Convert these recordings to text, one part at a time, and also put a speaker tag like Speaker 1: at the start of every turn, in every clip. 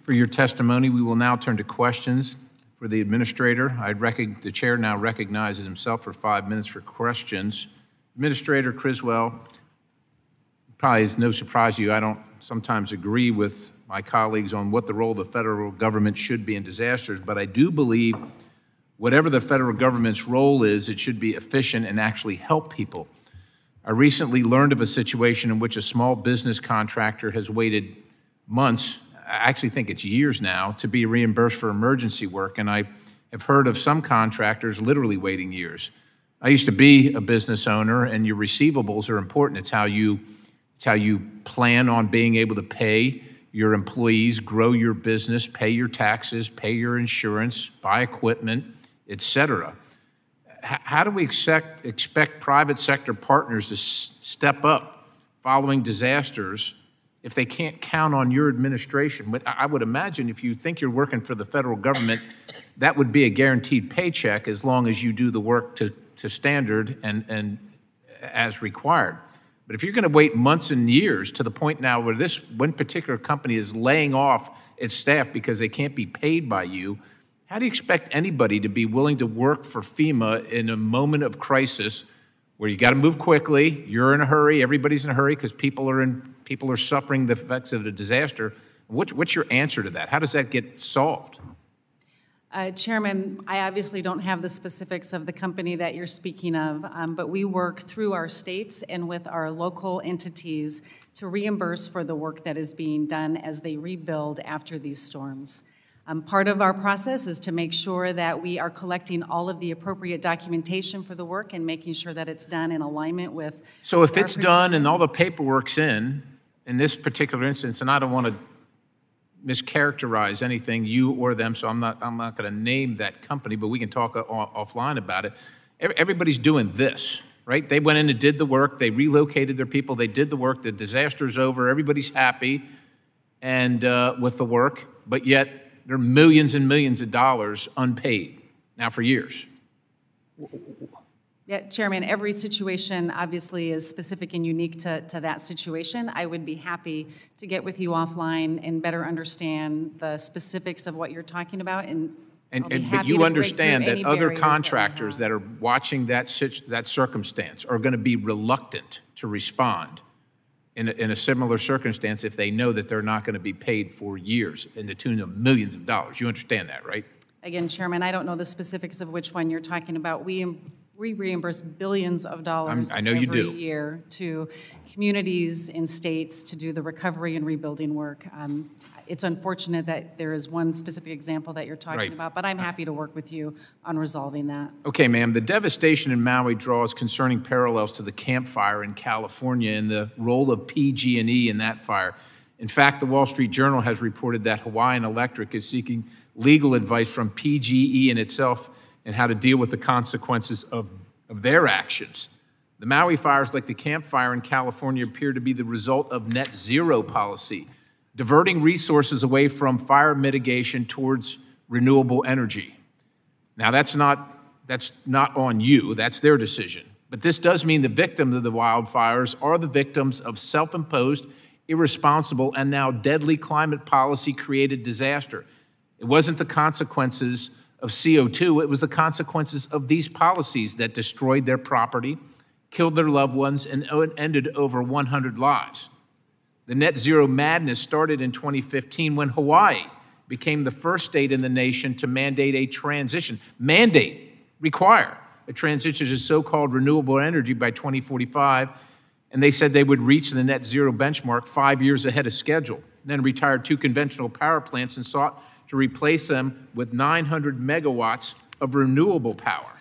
Speaker 1: for your testimony. We will now turn to questions for the administrator. The chair now recognizes himself for 5 minutes for questions. Administrator Criswell, probably is no surprise to you, I don't sometimes agree with my colleagues on what the role of the federal government should be in disasters, but I do believe whatever the federal government's role is, it should be efficient and actually help people. I recently learned of a situation in which a small business contractor has waited months, I actually think it's years now, to be reimbursed for emergency work, and I have heard of some contractors literally waiting years. I used to be a business owner, and your receivables are important. It's how you plan on being able to pay your employees, grow your business, pay your taxes, pay your insurance, buy equipment, etc. How do we expect private sector partners to step up following disasters if they can't count on your administration? But I would imagine if you think you're working for the federal government, that would be a guaranteed paycheck as long as you do the work to standard and as required. But if you're going to wait months and years to the point now where this one particular company is laying off its staff because they can't be paid by you, how do you expect anybody to be willing to work for FEMA in a moment of crisis where you got to move quickly, you're in a hurry, everybody's in a hurry because people are suffering the effects of the disaster? What's your answer to that? How does that get solved?
Speaker 2: Chairman, I obviously don't have the specifics of the company that you're speaking of, but we work through our states and with our local entities to reimburse for the work that is being done as they rebuild after these storms. Part of our process is to make sure that we are collecting all of the appropriate documentation for the work and making sure that it's done in alignment with.
Speaker 1: So if it's done and all the paperwork's in this particular instance, and I don't want to mischaracterize anything, you or them, so I'm not going to name that company, but we can talk offline about it. Everybody's doing this, right? They went in and did the work, they relocated their people, they did the work, the disaster's over, everybody's happy and with the work, but yet there are millions and millions of dollars unpaid now for years.
Speaker 2: Yeah, Chairman, every situation obviously is specific and unique to that situation. I would be happy to get with you offline and better understand the specifics of what you're talking about.
Speaker 1: But you understand that other contractors that are watching that circumstance are going to be reluctant to respond in a similar circumstance if they know that they're not going to be paid for years in the tune of millions of dollars. You understand that, right?
Speaker 2: Again, Chairman, I don't know the specifics of which one you're talking about. We reimburse billions of dollars every year to communities and states to do the recovery and rebuilding work. It's unfortunate that there is one specific example that you're talking about, but I'm happy to work with you on resolving that.
Speaker 1: Okay, ma'am. The devastation in Maui draws concerning parallels to the Camp Fire in California and the role of PG&E in that fire. In fact, the Wall Street Journal has reported that Hawaiian Electric is seeking legal advice from PG&E in itself and how to deal with the consequences of their actions. The Maui fires, like the Camp Fire in California, appear to be the result of net zero policy, diverting resources away from fire mitigation towards renewable energy. Now, that's not on you, that's their decision. But this does mean the victims of the wildfires are the victims of self-imposed, irresponsible, and now deadly climate policy-created disaster. It wasn't the consequences of CO2, it was the consequences of these policies that destroyed their property, killed their loved ones, and ended over 100 lives. The net zero madness started in 2015 when Hawaii became the first state in the nation to require a transition to so-called renewable energy by 2045, and they said they would reach the net zero benchmark 5 years ahead of schedule, then retired 2 conventional power plants and sought to replace them with 900 megawatts of renewable power.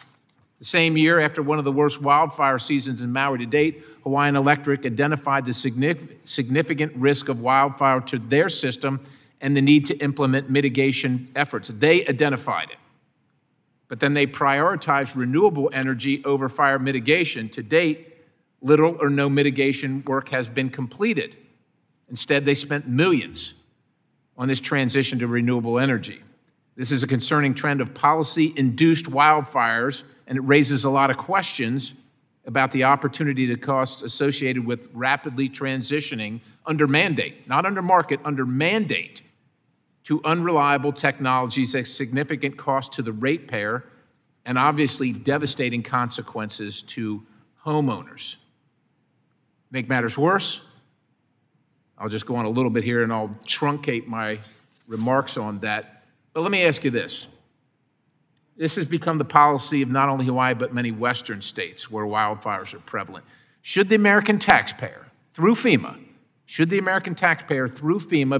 Speaker 1: The same year, after one of the worst wildfire seasons in Maui to date, Hawaiian Electric identified the significant risk of wildfire to their system and the need to implement mitigation efforts. They identified it. But then they prioritized renewable energy over fire mitigation. To date, little or no mitigation work has been completed. Instead, they spent millions on this transition to renewable energy. This is a concerning trend of policy-induced wildfires, and it raises a lot of questions about the opportunity to costs associated with rapidly transitioning under mandate, not under market, under mandate, to unreliable technologies at significant cost to the ratepayer and obviously devastating consequences to homeowners. Make matters worse, I'll just go on a little bit here and I'll truncate my remarks on that. But let me ask you this. This has become the policy of not only Hawaii, but many Western states where wildfires are prevalent. Should the American taxpayer, through FEMA,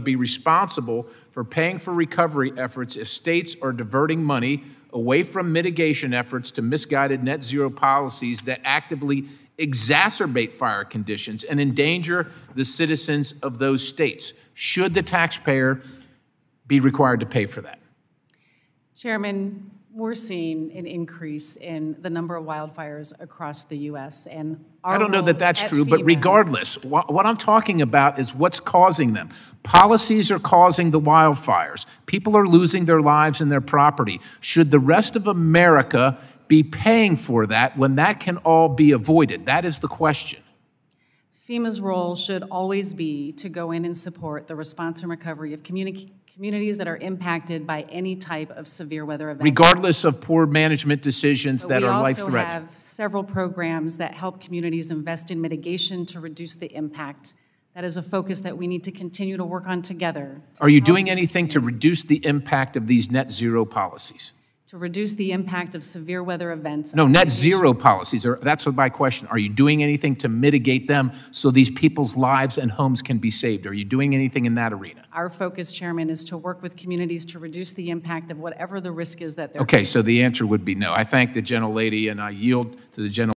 Speaker 1: be responsible for paying for recovery efforts if states are diverting money away from mitigation efforts to misguided net zero policies that actively exacerbate fire conditions and endanger the citizens of those states? Should the taxpayer be required to pay for that?
Speaker 2: Chairman, we're seeing an increase in the number of wildfires across the U.S. and
Speaker 1: I don't know that that's true, but regardless, what I'm talking about is what's causing them. Policies are causing the wildfires. People are losing their lives and their property. Should the rest of America be paying for that when that can all be avoided? That is the question.
Speaker 2: FEMA's role should always be to go in and support the response and recovery of communities that are impacted by any type of severe weather event.
Speaker 1: Regardless of poor management decisions that are life-threatening.
Speaker 2: We also have several programs that help communities invest in mitigation to reduce the impact. That is a focus that we need to continue to work on together.
Speaker 1: Are you doing anything to reduce the impact of these net zero policies?
Speaker 2: To reduce the impact of severe weather events.
Speaker 1: No, net zero policies. That's what my question. Are you doing anything to mitigate them so these people's lives and homes can be saved? Are you doing anything in that arena?
Speaker 2: Our focus, Chairman, is to work with communities to reduce the impact of whatever the risk is that they're
Speaker 1: Okay, so the answer would be no. I thank the gentlelady and I yield to the gentlelady.